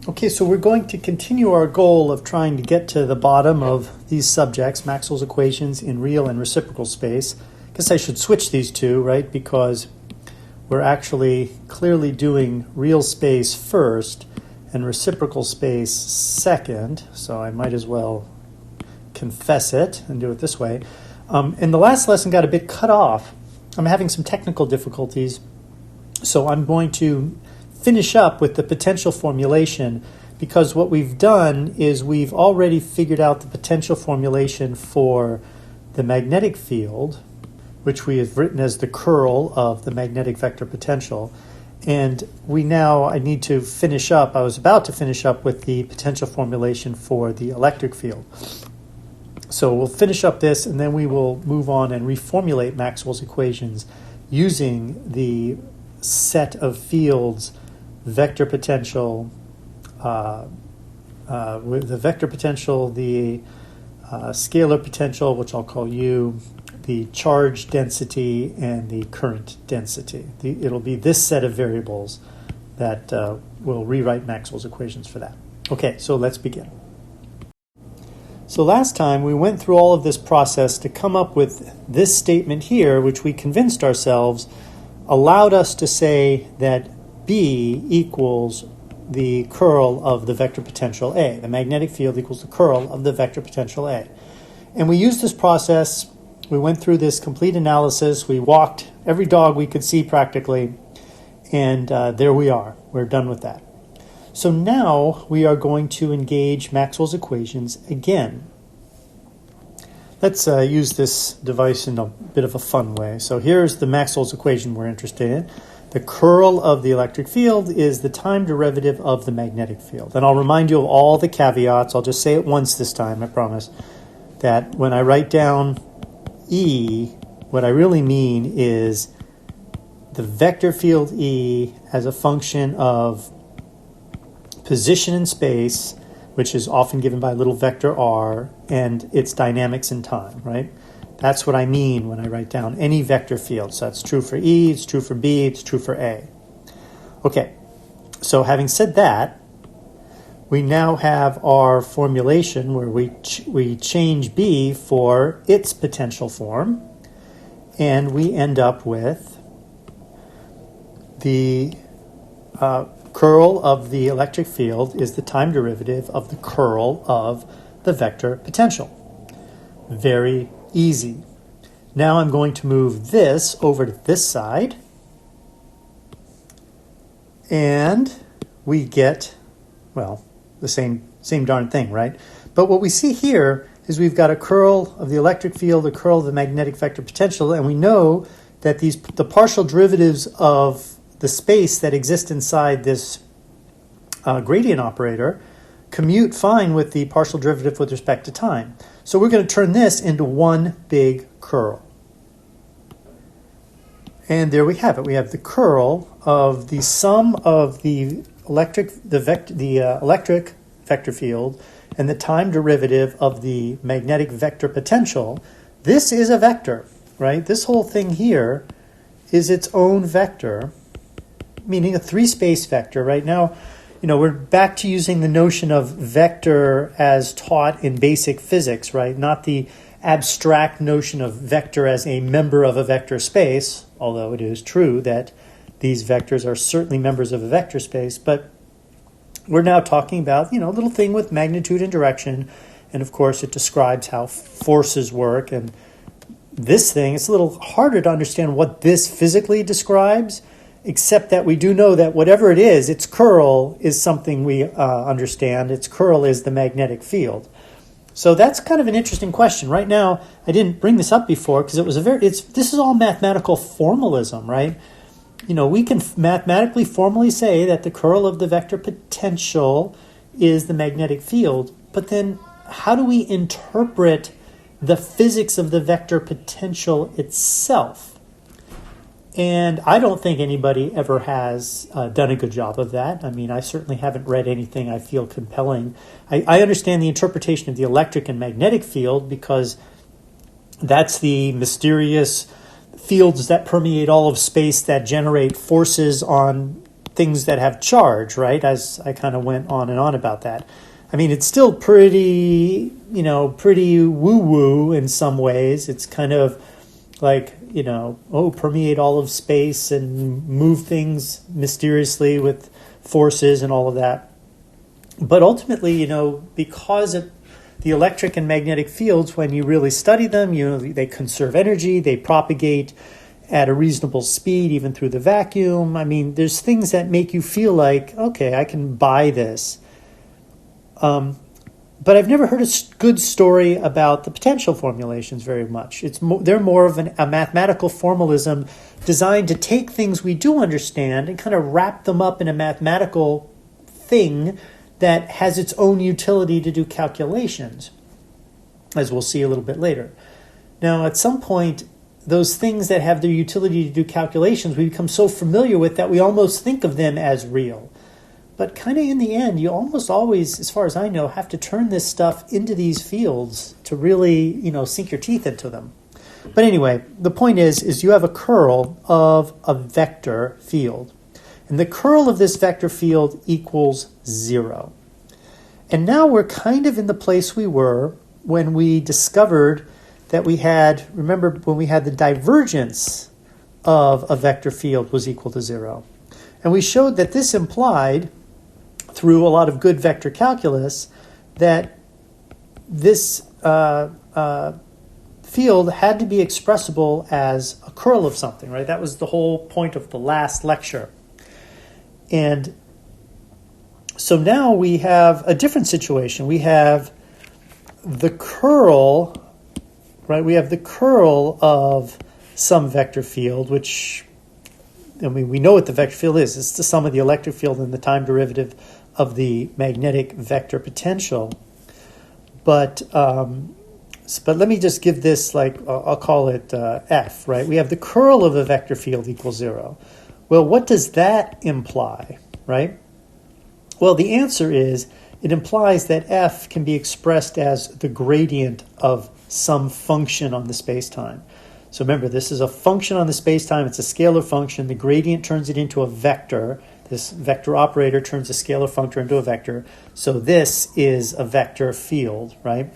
Okay, so we're going to continue our goal of trying to get to the bottom of these subjects, Maxwell's equations in real and reciprocal space. I guess I should switch these two, right? Because we're actually clearly doing real space first and reciprocal space second. So I might as well confess it and do it this way. And the last lesson got a bit cut off. I'm having some technical difficulties. So I'm going to finish up with the potential formulation, because what we've done is we've already figured out the potential formulation for the magnetic field, which we have written as the curl of the magnetic vector potential. And I need to finish up, I was about to finish up with the potential formulation for the electric field. So we'll finish up this and then we will move on and reformulate Maxwell's equations using the set of fields, vector potential, with the vector potential, the scalar potential, which I'll call U, the charge density, and the current density. It'll be this set of variables that will rewrite Maxwell's equations for that. Okay, so let's begin. So last time we went through all of this process to come up with this statement here, which we convinced ourselves allowed us to say that B equals the curl of the vector potential A. The magnetic field equals the curl of the vector potential A. And we used this process. We went through this complete analysis. We walked every dog we could see practically. And there we are. We're done with that. So now we are going to engage Maxwell's equations again. Let's use this device in a bit of a fun way. So here's the Maxwell's equation we're interested in. The curl of the electric field is the time derivative of the magnetic field. And I'll remind you of all the caveats. I'll just say it once this time, I promise, that when I write down E, what I really mean is the vector field E as a function of position in space, which is often given by a little vector r, and its dynamics in time, right? That's what I mean when I write down any vector field. So that's true for E, it's true for B, it's true for A. Okay, so having said that, we now have our formulation where we change B for its potential form, and we end up with the curl of the electric field is the time derivative of the curl of the vector potential. Very easy. Now I'm going to move this over to this side, and we get, well, the same darn thing, right? But what we see here is we've got a curl of the electric field, a curl of the magnetic vector potential, and we know that the partial derivatives of the space that exists inside this gradient operator commute fine with the partial derivative with respect to time. So we're going to turn this into one big curl. And there we have it. We have the curl of the sum of the electric vector field and the time derivative of the magnetic vector potential. This is a vector, right? This whole thing here is its own vector, meaning a three-space vector. Right now, we're back to using the notion of vector as taught in basic physics, right? Not the abstract notion of vector as a member of a vector space, although it is true that these vectors are certainly members of a vector space. But we're now talking about, a little thing with magnitude and direction. And of course, it describes how forces work. And this thing, it's a little harder to understand what this physically describes, except that we do know that whatever it is, its curl is something we understand. Its curl is the magnetic field. So that's kind of an interesting question. Right now, I didn't bring this up before because this is all mathematical formalism, right? We can mathematically formally say that the curl of the vector potential is the magnetic field, but then how do we interpret the physics of the vector potential itself? And I don't think anybody ever has done a good job of that. I mean, I certainly haven't read anything I feel compelling. I understand the interpretation of the electric and magnetic field because that's the mysterious fields that permeate all of space that generate forces on things that have charge, right? As I kind of went on and on about that. I mean, it's still pretty woo-woo in some ways. It's kind of like, permeate all of space and move things mysteriously with forces and all of that. But ultimately, because of the electric and magnetic fields, when you really study them, they conserve energy, they propagate at a reasonable speed, even through the vacuum. I mean, there's things that make you feel like, okay, I can buy this. But I've never heard a good story about the potential formulations very much. They're more of a mathematical formalism designed to take things we do understand and kind of wrap them up in a mathematical thing that has its own utility to do calculations, as we'll see a little bit later. Now, at some point, those things that have their utility to do calculations, we become so familiar with that we almost think of them as real. But kind of in the end, you almost always, as far as I know, have to turn this stuff into these fields to really, sink your teeth into them. But anyway, the point is you have a curl of a vector field. And the curl of this vector field equals 0. And now we're kind of in the place we were when we discovered that remember when we had the divergence of a vector field was equal to 0. And we showed that this implied, through a lot of good vector calculus, that this field had to be expressible as a curl of something, right? That was the whole point of the last lecture. And so now we have a different situation. We have the curl, right? We have the curl of some vector field, which, we know what the vector field is. It's the sum of the electric field and the time derivative of the magnetic vector potential. But let me just give this, I'll call it F, right? We have the curl of a vector field equals 0. Well, what does that imply, right? Well, the answer is it implies that F can be expressed as the gradient of some function on the space-time. So remember, this is a function on the space-time. It's a scalar function. The gradient turns it into a vector. This vector operator turns a scalar function into a vector. So this is a vector field, right?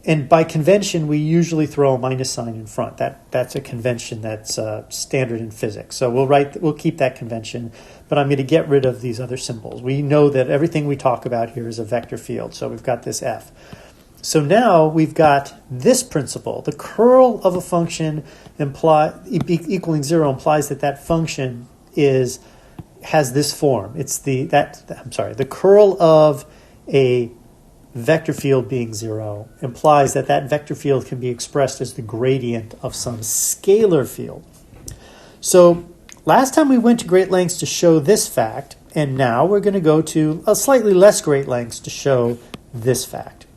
And by convention, we usually throw a minus sign in front. That's a convention that's standard in physics. So we'll keep that convention, but I'm going to get rid of these other symbols. We know that everything we talk about here is a vector field, so we've got this F. So now we've got this principle. The curl of a function equaling 0 implies that function has this form. The curl of a vector field being 0 implies that vector field can be expressed as the gradient of some scalar field. So last time we went to great lengths to show this fact, and now we're going to go to a slightly less great lengths to show this fact.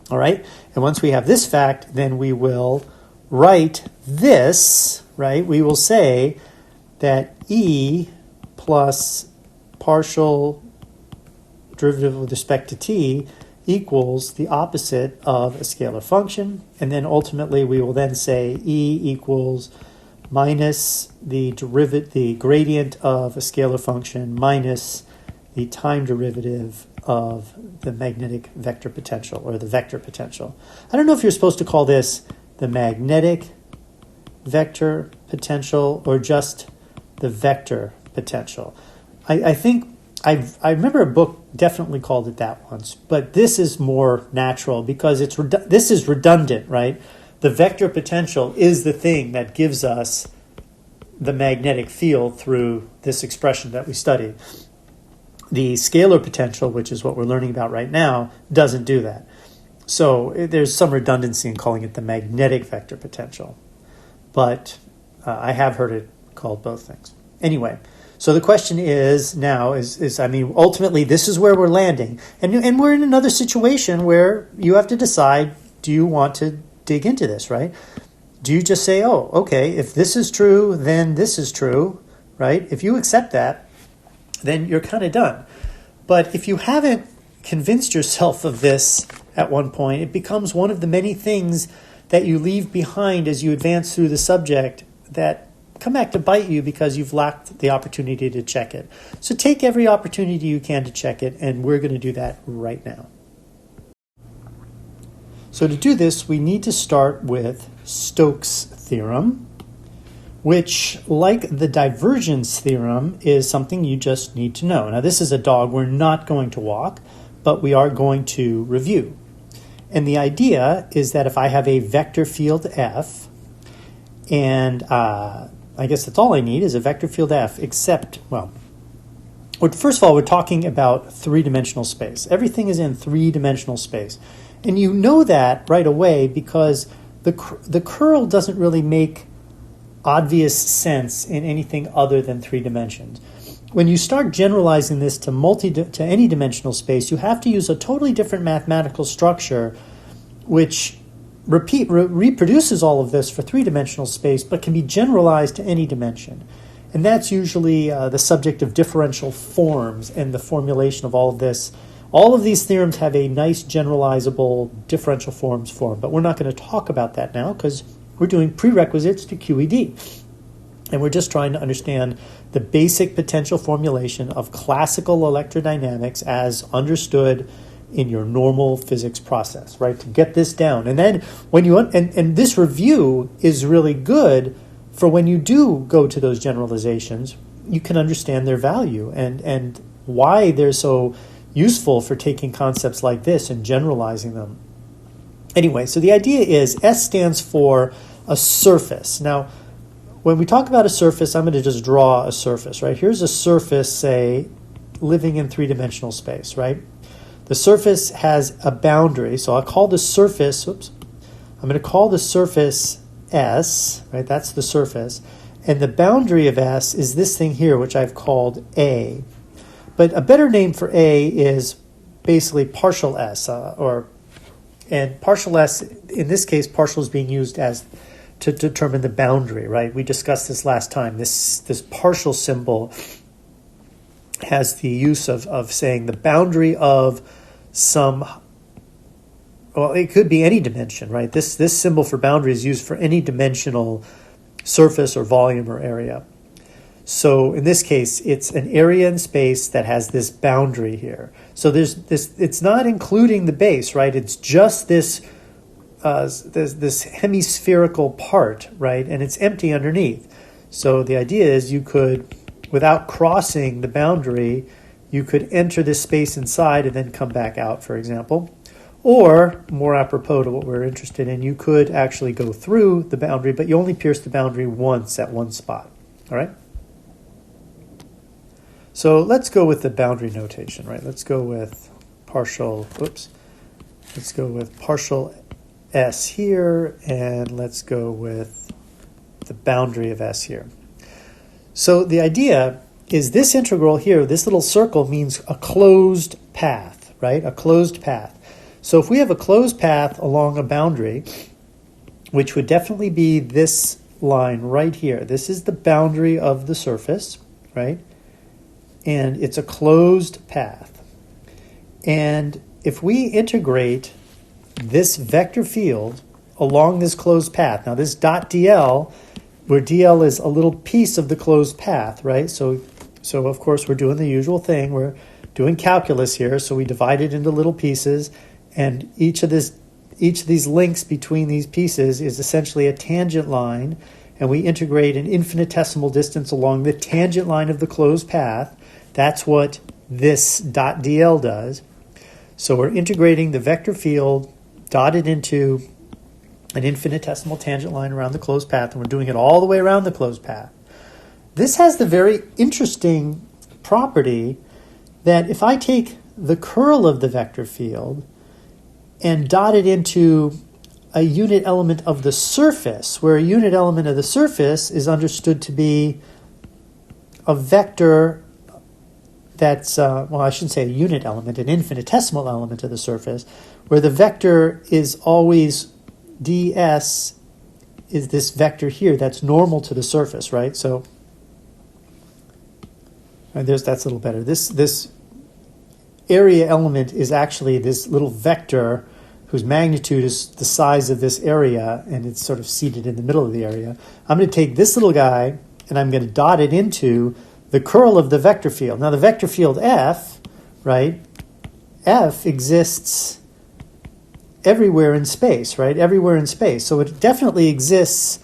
All right? And once we have this fact, then we will write this, right? We will say that E plus partial derivative with respect to t equals the opposite of a scalar function. And then ultimately we will then say E equals minus the gradient of a scalar function minus the time derivative of the magnetic vector potential, or the vector potential. I don't know if you're supposed to call this the magnetic vector potential or just the vector potential. I think I remember a book definitely called it that once, but this is more natural because this is redundant, right? The vector potential is the thing that gives us the magnetic field through this expression that we studied. The scalar potential, which is what we're learning about right now, doesn't do that. So there's some redundancy in calling it the magnetic vector potential. But I have heard it called both things. Anyway, so the question is now, ultimately this is where we're landing. And we're in another situation where you have to decide, do you want to dig into this, right? Do you just say, oh, okay, if this is true, then this is true, right? If you accept that, then you're kind of done. But if you haven't convinced yourself of this at one point, it becomes one of the many things that you leave behind as you advance through the subject that come back to bite you because you've lacked the opportunity to check it. So take every opportunity you can to check it, and we're going to do that right now. So to do this, we need to start with Stoke's theorem, which, like the divergence theorem, is something you just need to know. Now, this is a dog we're not going to walk, but we are going to review. And the idea is that if I have a vector field F, and I guess that's all I need is a vector field F, except, well, first of all, we're talking about three-dimensional space. Everything is in three-dimensional space. And you know that right away because the curl doesn't really make obvious sense in anything other than 3 dimensions. When you start generalizing this to any dimensional space, you have to use a totally different mathematical structure which reproduces all of this for 3-dimensional space, but can be generalized to any dimension. And that's usually the subject of differential forms and the formulation of all of this. All of these theorems have a nice generalizable differential forms form, but we're not going to talk about that now because we're doing prerequisites to QED. And we're just trying to understand the basic potential formulation of classical electrodynamics as understood in your normal physics process, right? To get this down. And then when you, and this review is really good for when you do go to those generalizations, you can understand their value and why they're so useful for taking concepts like this and generalizing them. Anyway, so the idea is S stands for a surface. Now, when we talk about a surface, I'm going to just draw a surface, right? Here's a surface, say, living in 3-dimensional space, right? The surface has a boundary, so I'll call the surface, I'm going to call the surface S, right? That's the surface. And the boundary of S is this thing here, which I've called A. But a better name for A is basically partial S, and partial S, in this case, partial is being used as to determine the boundary, right? We discussed this last time. This partial symbol has the use of saying the boundary of some, well, it could be any dimension, right? This symbol for boundary is used for any dimensional surface or volume or area. So in this case, it's an area in space that has this boundary here. So there's this, it's not including the base, right? It's just this hemispherical part, right? And it's empty underneath. So the idea is you could, without crossing the boundary, you could enter this space inside and then come back out, for example. Or, more apropos to what we're interested in, you could actually go through the boundary, but you only pierce the boundary once at one spot. All right? So let's go with the boundary notation, right? Let's go with partial S here, and let's go with the boundary of S here. So the idea is this integral here, this little circle means a closed path, right? A closed path. So if we have a closed path along a boundary, which would definitely be this line right here. This is the boundary of the surface, right? And it's a closed path. And if we integrate this vector field along this closed path, now this dot dl, where dl is a little piece of the closed path, right? So of course we're doing the usual thing. We're doing calculus here, so we divide it into little pieces, and each of these links between these pieces is essentially a tangent line, and we integrate an infinitesimal distance along the tangent line of the closed path. That's what this dot dl does. So we're integrating the vector field dotted into an infinitesimal tangent line around the closed path, and we're doing it all the way around the closed path. This has the very interesting property that if I take the curl of the vector field and dot it into a unit element of the surface, where a unit element of the surface is understood to be a vector that's, well, I shouldn't say a unit element, an infinitesimal element of the surface, where the vector is always ds is this vector here that's normal to the surface, right? So that's a little better. This area element is actually this little vector whose magnitude is the size of this area, and it's sort of seated in the middle of the area. I'm going to take this little guy and I'm going to dot it into the curl of the vector field. Now the vector field F, right, F exists everywhere in space, right, everywhere in space. So it definitely exists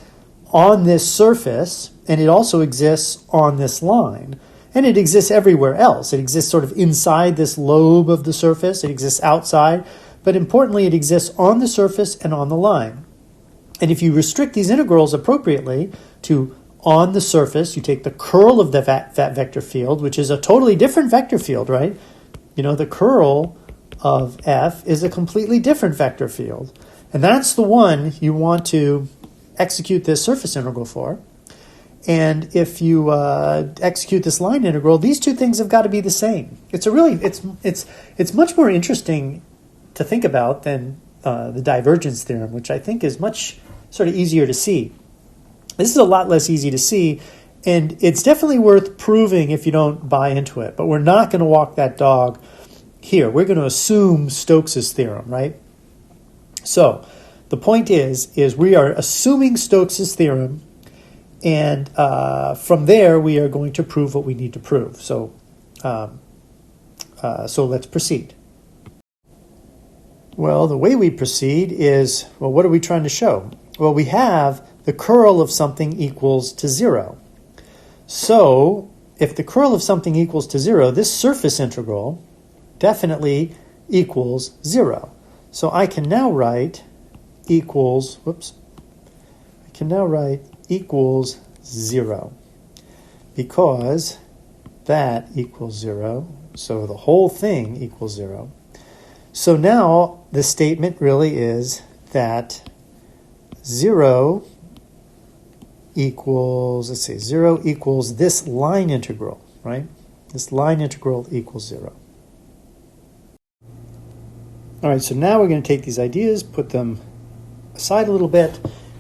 on this surface, and it also exists on this line. And it exists everywhere else. It exists sort of inside this lobe of the surface. It exists outside. But importantly, it exists on the surface and on the line. And if you restrict these integrals appropriately to on the surface, you take the curl of that vector field, which is a totally different vector field, right? You know, the curl of F is a completely different vector field. And that's the one you want to execute this surface integral for. And if you execute this line integral, these two things have got to be the same. It's much more interesting to think about than the divergence theorem, which I think is much sort of easier to see. This is a lot less easy to see, and it's definitely worth proving if you don't buy into it. But we're not going to walk that dog here. We're going to assume Stokes' theorem, right? So the point is we are assuming Stokes' theorem, and from there we are going to prove what we need to prove. So let's proceed. Well, the way we proceed is, well, what are we trying to show? Well, we have the curl of something equals to 0. So if the curl of something equals to 0, this surface integral definitely equals 0. So I can now write equals 0 because that equals 0. So the whole thing equals 0. So now the statement really is that 0 equals, 0 equals this line integral, right? This line integral equals 0. All right, so now we're going to take these ideas, put them aside a little bit,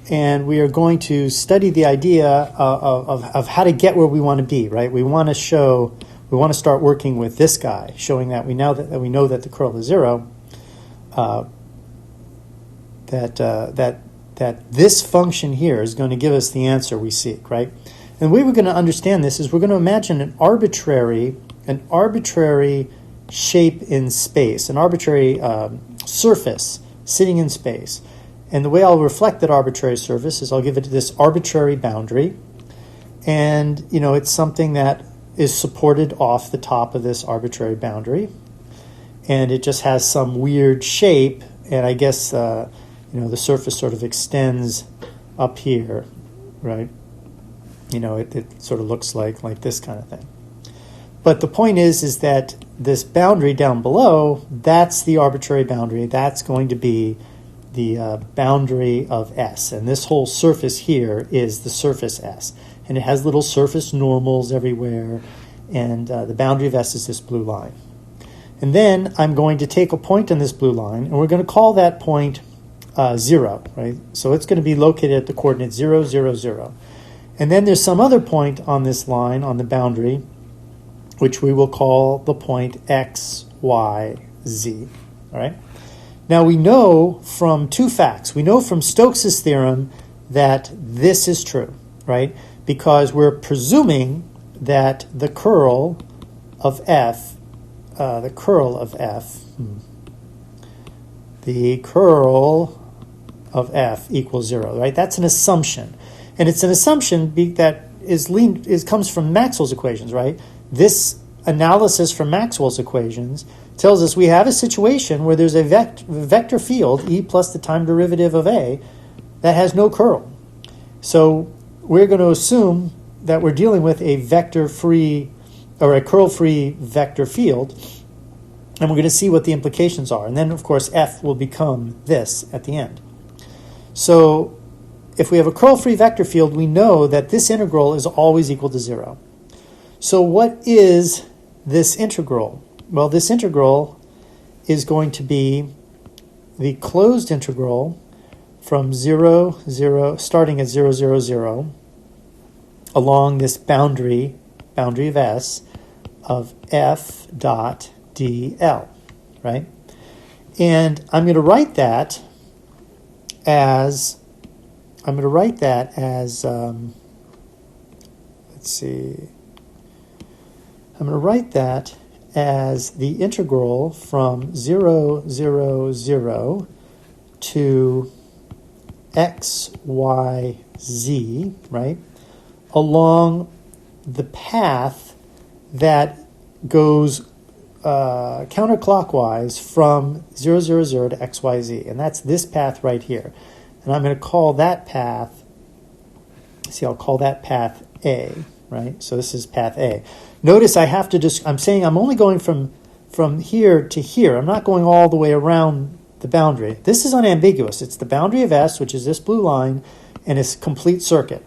and we are going to study the idea of how to get where we want to be, right? We want to start working with this guy, showing that we know that the curl is 0, that this function here is going to give us the answer we seek, right? And the way we're going to understand this is we're going to imagine an arbitrary shape in space, an arbitrary surface sitting in space. And the way I'll reflect that arbitrary surface is I'll give it this arbitrary boundary. And, you know, it's something that is supported off the top of this arbitrary boundary. And it just has some weird shape. And I guess, the surface sort of extends up here, right? You know, it sort of looks like this kind of thing. But the point is that this boundary down below, that's the arbitrary boundary. That's going to be the boundary of S. And this whole surface here is the surface S. And it has little surface normals everywhere. And the boundary of S is this blue line. And then I'm going to take a point on this blue line, and we're going to call that point 0, right? So it's going to be located at the coordinate 0, 0, 0. And then there's some other point on this line, on the boundary, which we will call the point X, Y, Z, all right? Now we know from two facts. We know from Stokes' theorem that this is true, right? Because we're presuming that the curl of F equals 0, right? That's an assumption. And it's an assumption that comes from Maxwell's equations, right? This analysis from Maxwell's equations tells us we have a situation where there's a vector field, E plus the time derivative of A, that has no curl. So we're going to assume that we're dealing with a vector-free or a curl-free vector field, and we're going to see what the implications are. And then, of course, F will become this at the end. So if we have a curl-free vector field, we know that this integral is always equal to 0. So what is this integral? Well, this integral is going to be the closed integral from 0, 0, starting at 0, 0, 0, along this boundary of S, of F dot dl, right? And I'm going to write that as let's see. I'm going to write that as the integral from 0, 0, 0 to x, y, z, right, along the path that goes counterclockwise from 0, 0, 0 to x, y, z. And that's this path right here. And I'm going to call that path, I'll call that path A, right? So this is path A. Notice I have to I'm saying I'm only going from here to here. I'm not going all the way around the boundary. This is unambiguous. It's the boundary of S, which is this blue line, and it's complete circuit.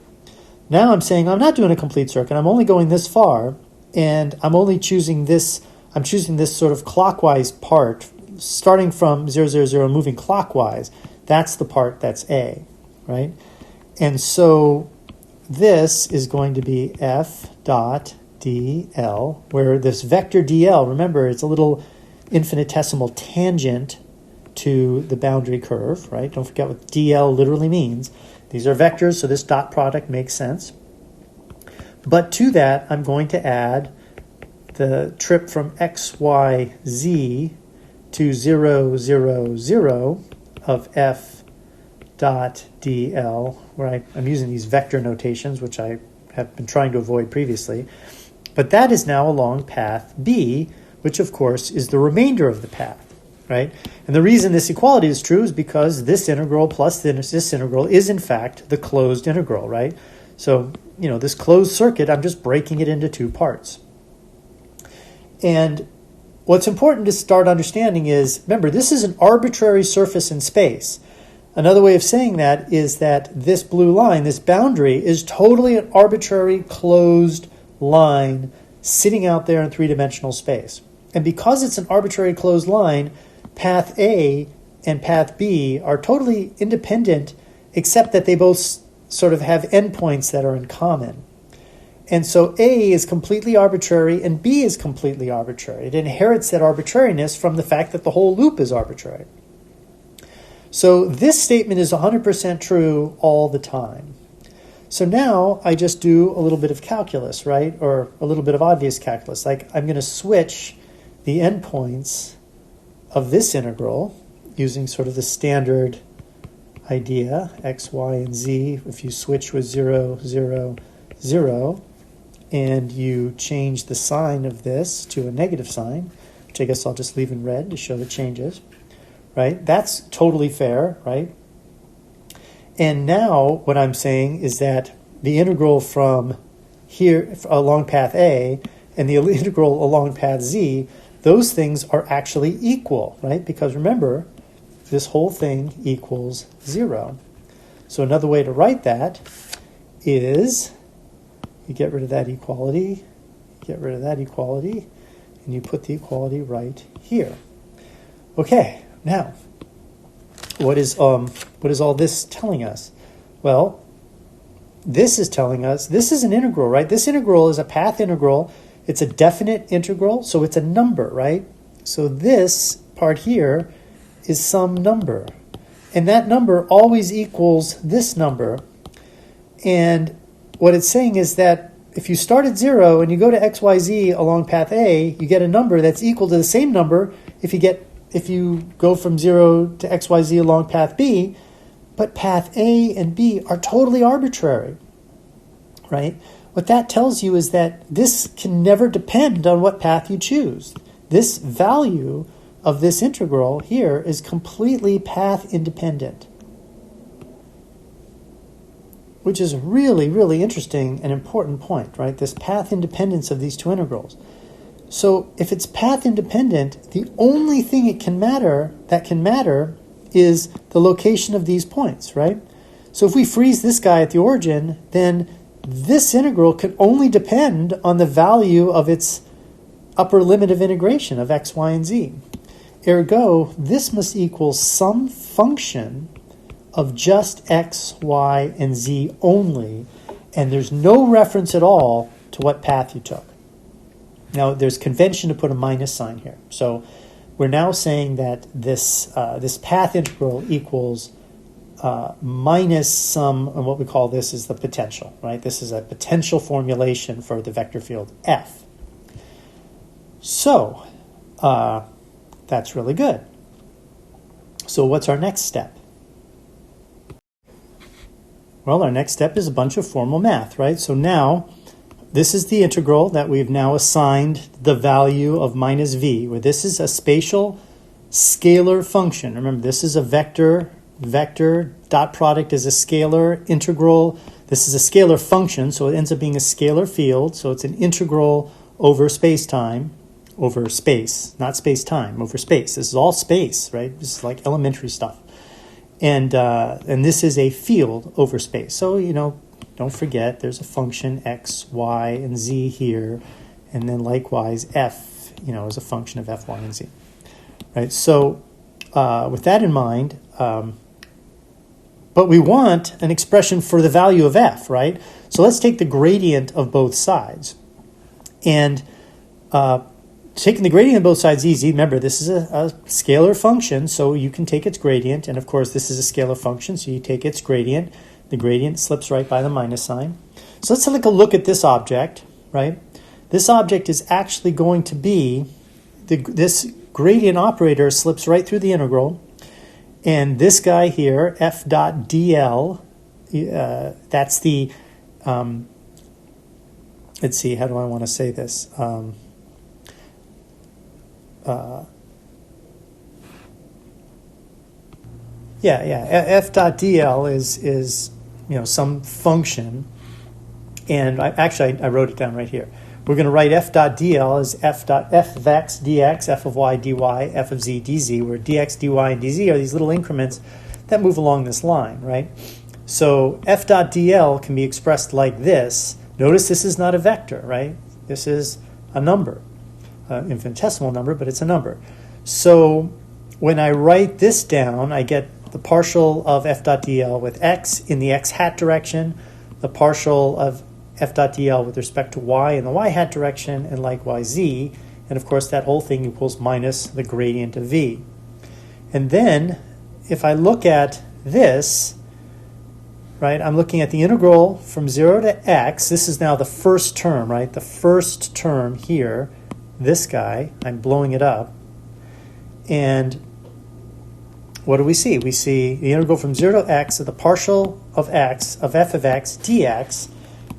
Now I'm saying I'm not doing a complete circuit. I'm only going this far, and I'm only choosing this. I'm choosing this sort of clockwise part, starting from 0, 0, 0, moving clockwise. That's the part that's A, right? And so this is going to be F dot dl, where this vector dl, remember, it's a little infinitesimal tangent to the boundary curve, right? Don't forget what dl literally means. These are vectors, so this dot product makes sense. But to that, I'm going to add the trip from x, y, z to 0, 0, 0 of f dot dl, where I'm using these vector notations, which I have been trying to avoid previously. But that is now along path B, which of course is the remainder of the path, right? And the reason this equality is true is because this integral plus this integral is in fact the closed integral, right? So, this closed circuit, I'm just breaking it into two parts. And what's important to start understanding is, remember, this is an arbitrary surface in space. Another way of saying that is that this blue line, this boundary, is totally an arbitrary closed line sitting out there in three-dimensional space. And because it's an arbitrary closed line, path A and path B are totally independent, except that they both sort of have endpoints that are in common. And so A is completely arbitrary and B is completely arbitrary. It inherits that arbitrariness from the fact that the whole loop is arbitrary. So this statement is 100% true all the time. So now I just do a little bit of calculus, right? Or a little bit of obvious calculus. Like I'm going to switch the endpoints of this integral using sort of the standard idea, x, y, and z. If you switch with 0, 0, 0, and you change the sign of this to a negative sign, which I guess I'll just leave in red to show the changes, right? That's totally fair, right? And now what I'm saying is that the integral from here along path A and the integral along path Z, those things are actually equal, right? Because remember, this whole thing equals 0. So another way to write that is you get rid of that equality, and you put the equality right here. Okay, now, what is all this telling us? Well, this is telling us, this is an integral, right? This integral is a path integral. It's a definite integral, so it's a number, right? So this part here is some number. And that number always equals this number. And what it's saying is that if you start at 0 and you go to XYZ along path A, you get a number that's equal to the same number if you go from 0 to XYZ along path B, but path A and B are totally arbitrary, right? What that tells you is that this can never depend on what path you choose. This value of this integral here is completely path independent, which is really, really interesting and important point, right? This path independence of these two integrals. So if it's path independent, the only thing that can matter is the location of these points, right? So if we freeze this guy at the origin, then this integral can only depend on the value of its upper limit of integration of x, y, and z. Ergo, this must equal some function of just x, y, and z only, and there's no reference at all to what path you took. Now, there's convention to put a minus sign here. So we're now saying that this path integral equals minus some, and what we call this is the potential, right? This is a potential formulation for the vector field F. So that's really good. So what's our next step? Well, our next step is a bunch of formal math, right? So now, this is the integral that we've now assigned the value of minus v, where this is a spatial scalar function. Remember, this is a vector. Vector dot product is a scalar integral. This is a scalar function, so it ends up being a scalar field. So it's an integral over space-time, over space, not space-time, over space. This is all space, right? This is like elementary stuff. And this is a field over space. So, don't forget there's a function x, y, and z here. And then likewise f, is a function of f, y, and z. Right? So with that in mind, but we want an expression for the value of f, right? So let's take the gradient of both sides. And taking the gradient of both sides is easy. Remember, this is a scalar function, so you can take its gradient. And of course, this is a scalar function, so you take its gradient. The gradient slips right by the minus sign. So let's take a look at this object, right? This object is actually going to be, this gradient operator slips right through the integral. And this guy here, f dot dl, that's the, let's see, how do I want to say this? F dot dl is some function, and I wrote it down right here. We're going to write f dot dl as f of x dx, f of y dy, f of z dz, where dx, dy, and dz are these little increments that move along this line, right? So f dot dl can be expressed like this. Notice this is not a vector, right? This is a number, infinitesimal number, but it's a number. So when I write this down, I get the partial of f dot dl with x in the x hat direction, the partial of f dot dl with respect to y in the y hat direction, and likewise z. And of course, that whole thing equals minus the gradient of v. And then, if I look at this, right, I'm looking at the integral from 0 to x. This is now the first term, right? The first term here, this guy, I'm blowing it up. And what do we see? We see the integral from 0 to x of the partial of x, of f of x dx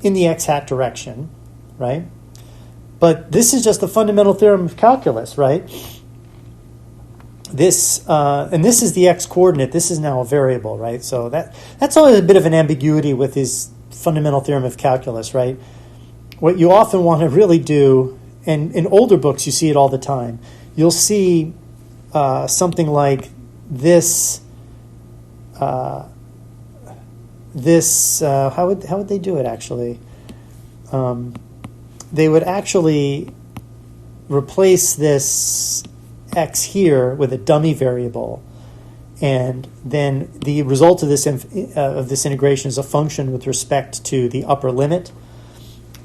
in the x hat direction, right? But this is just the fundamental theorem of calculus, right? This, and this is the x coordinate. This is now a variable, right? So that's always a bit of an ambiguity with this fundamental theorem of calculus, right? What you often want to really do, and in older books you see it all the time, you'll see something like this, how would they do it actually? They would actually replace this x here with a dummy variable, and then the result of this integration is a function with respect to the upper limit.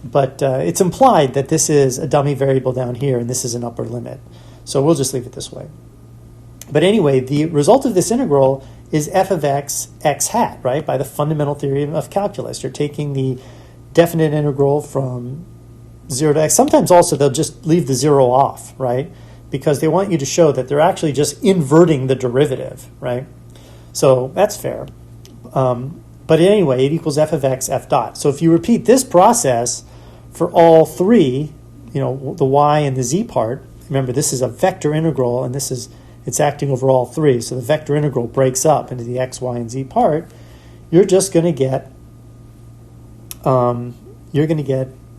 But it's implied that this is a dummy variable down here, and this is an upper limit. So we'll just leave it this way. But anyway, the result of this integral is f of x, x hat, right? By the fundamental theorem of calculus. You're taking the definite integral from 0 to x. Sometimes also they'll just leave the 0 off, right? Because they want you to show that they're actually just inverting the derivative, right? So that's fair. But anyway, it equals f of x, f dot. So if you repeat this process for all three, the y and the z part, remember this is a vector integral, and it's acting over all three. So the vector integral breaks up into the x, y, and z part. You're just going to get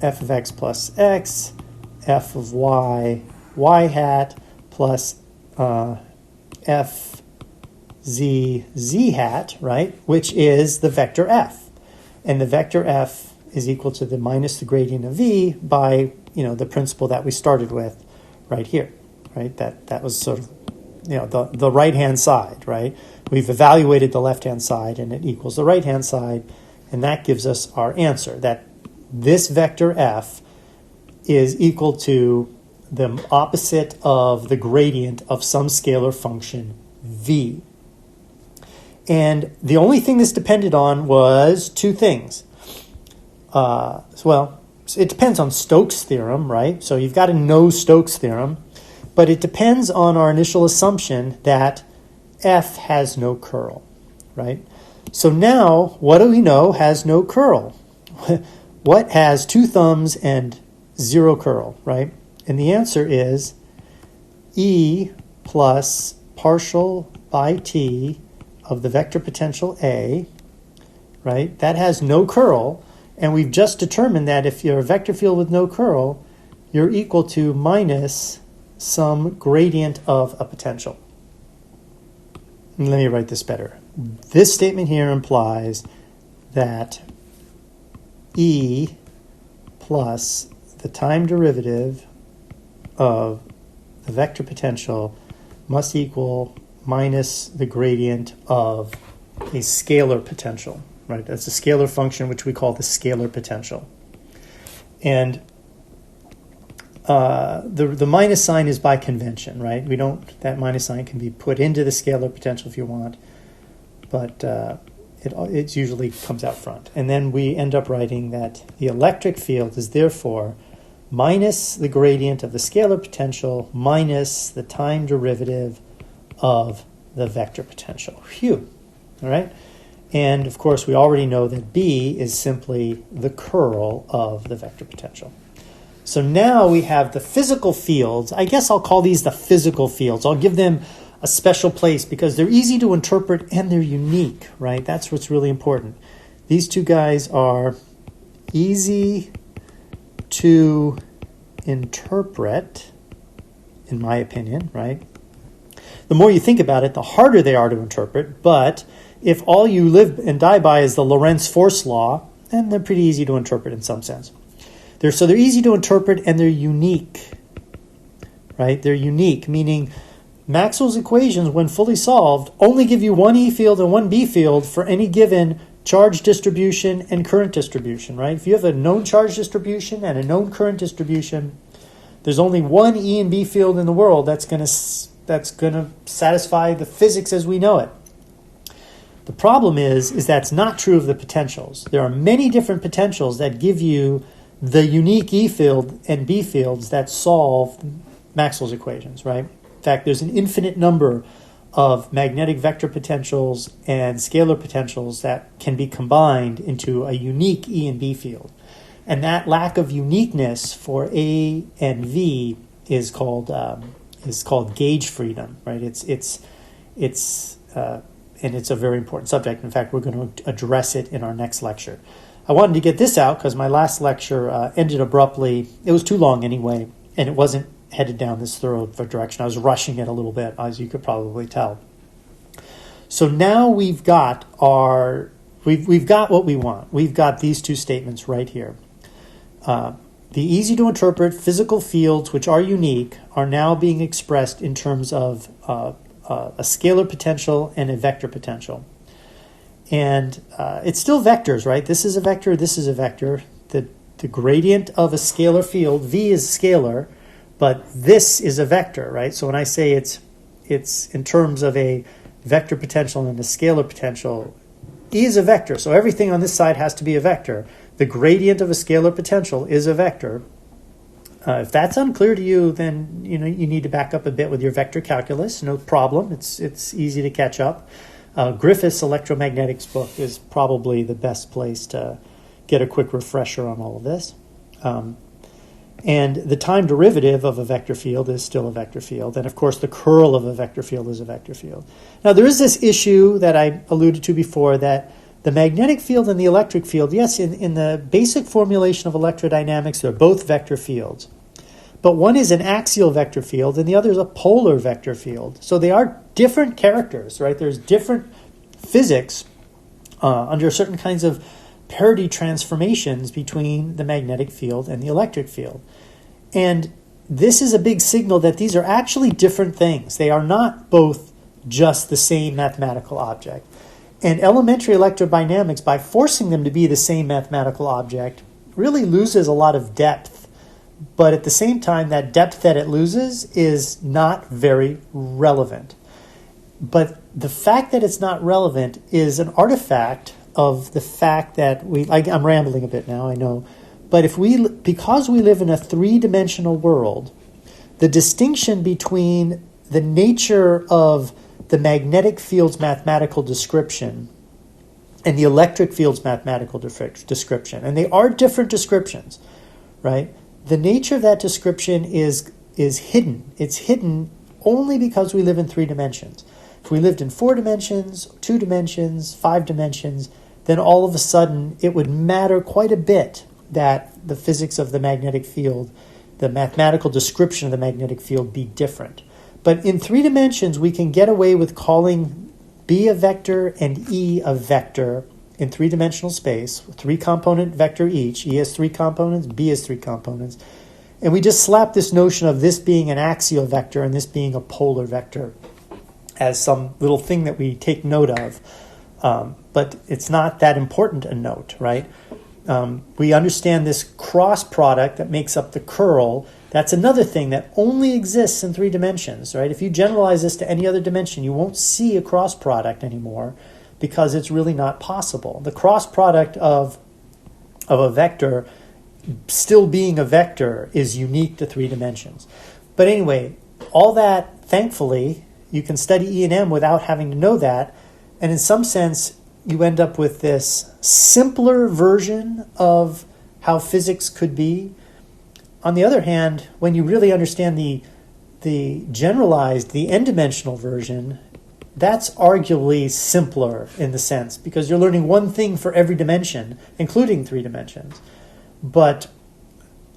f of x plus x, f of y, y hat, plus f z, z hat, right? Which is the vector f. And the vector f is equal to the minus the gradient of v by, the principle that we started with right here, right? That was sort of, the right-hand side, right? We've evaluated the left-hand side, and it equals the right-hand side, and that gives us our answer, that this vector f is equal to the opposite of the gradient of some scalar function v. And the only thing this depended on was two things. It depends on Stoke's theorem, right? So you've got to know Stoke's theorem. But it depends on our initial assumption that f has no curl, right? So now, what do we know has no curl? What has two thumbs and zero curl, right? And the answer is E plus partial by t of the vector potential A, right? That has no curl. And we've just determined that if you're a vector field with no curl, you're equal to minus some gradient of a potential. Let me write this better. This statement here implies that E plus the time derivative of the vector potential must equal minus the gradient of a scalar potential, right? That's a scalar function which we call the scalar potential. And the minus sign is by convention, right? That minus sign can be put into the scalar potential if you want, but it usually comes out front. And then we end up writing that the electric field is therefore minus the gradient of the scalar potential minus the time derivative of the vector potential. Phew, all right? And of course, we already know that B is simply the curl of the vector potential. So now we have the physical fields. I guess I'll call these the physical fields. I'll give them a special place because they're easy to interpret and they're unique, right? That's what's really important. These two guys are easy to interpret, in my opinion, right? The more you think about it, the harder they are to interpret. But if all you live and die by is the Lorentz force law, then they're pretty easy to interpret in some sense. They're easy to interpret and they're unique, right? They're unique, meaning Maxwell's equations, when fully solved, only give you one E field and one B field for any given charge distribution and current distribution, right? If you have a known charge distribution and a known current distribution, there's only one E and B field in the world that's going to satisfy the physics as we know it. The problem is that's not true of the potentials. There are many different potentials that give you the unique E field and B fields that solve Maxwell's equations, right? In fact, there's an infinite number of magnetic vector potentials and scalar potentials that can be combined into a unique E and B field. And that lack of uniqueness for A and V is called gauge freedom, right? It's a very important subject. In fact, we're going to address it in our next lecture. I wanted to get this out because my last lecture ended abruptly. It was too long anyway, and it wasn't headed down this thorough direction. I was rushing it a little bit, as you could probably tell. So now we've got what we want. We've got these two statements right here. The easy to interpret physical fields, which are unique, are now being expressed in terms of a scalar potential and a vector potential. And it's still vectors, right? This is a vector, this is a vector. The gradient of a scalar field, V is scalar, but this is a vector, right? So when I say it's in terms of a vector potential and a scalar potential, E is a vector, so everything on this side has to be a vector. The gradient of a scalar potential is a vector. If that's unclear to you, then you need to back up a bit with your vector calculus. No problem. It's easy to catch up. Griffith's electromagnetics book is probably the best place to get a quick refresher on all of this. And the time derivative of a vector field is still a vector field. And of course, the curl of a vector field is a vector field. Now, there is this issue that I alluded to before, that the magnetic field and the electric field, yes, in the basic formulation of electrodynamics, they're both vector fields. But one is an axial vector field and the other is a polar vector field. So they are different characters, right? There's different physics under certain kinds of parity transformations between the magnetic field and the electric field. And this is a big signal that these are actually different things. They are not both just the same mathematical object. And elementary electrodynamics, by forcing them to be the same mathematical object, really loses a lot of depth. But at the same time, that depth that it loses is not very relevant. But the fact that it's not relevant is an artifact of the fact that I'm rambling a bit now, I know. But because we live in a three-dimensional world, the distinction between the nature of the magnetic field's mathematical description and the electric field's mathematical description, and they are different descriptions, right? The nature of that description is hidden. It's hidden only because we live in three dimensions. If we lived in 4 dimensions, 2 dimensions, 5 dimensions, then all of a sudden it would matter quite a bit that the physics of the magnetic field, the mathematical description of the magnetic field be different. But in 3 dimensions, we can get away with calling B a vector and E a vector in 3-dimensional space, 3-component vector each. E has 3 components, B has 3 components. And we just slap this notion of this being an axial vector and this being a polar vector as some little thing that we take note of. But it's not that important a note, right? We understand this cross product that makes up the curl. That's another thing that only exists in 3 dimensions, right? If you generalize this to any other dimension, you won't see a cross product anymore because it's really not possible. The cross product of a vector still being a vector is unique to 3 dimensions. But anyway, all that, thankfully, you can study E and M without having to know that. And in some sense, you end up with this simpler version of how physics could be. On the other hand, when you really understand the generalized, the n-dimensional version, that's arguably simpler in the sense because you're learning one thing for every dimension, including 3 dimensions, but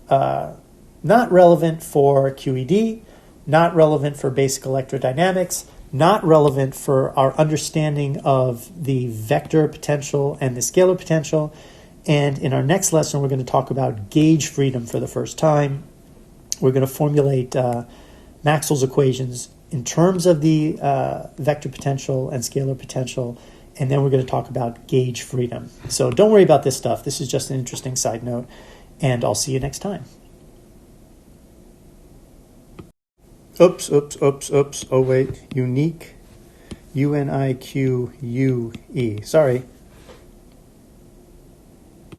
not relevant for QED, not relevant for basic electrodynamics, not relevant for our understanding of the vector potential and the scalar potential. And in our next lesson, we're going to talk about gauge freedom for the first time. We're going to formulate Maxwell's equations in terms of the vector potential and scalar potential, and then we're going to talk about gauge freedom. So don't worry about this stuff. This is just an interesting side note, and I'll see you next time. Oops. Oh, wait. Unique. UNIQUE. Sorry.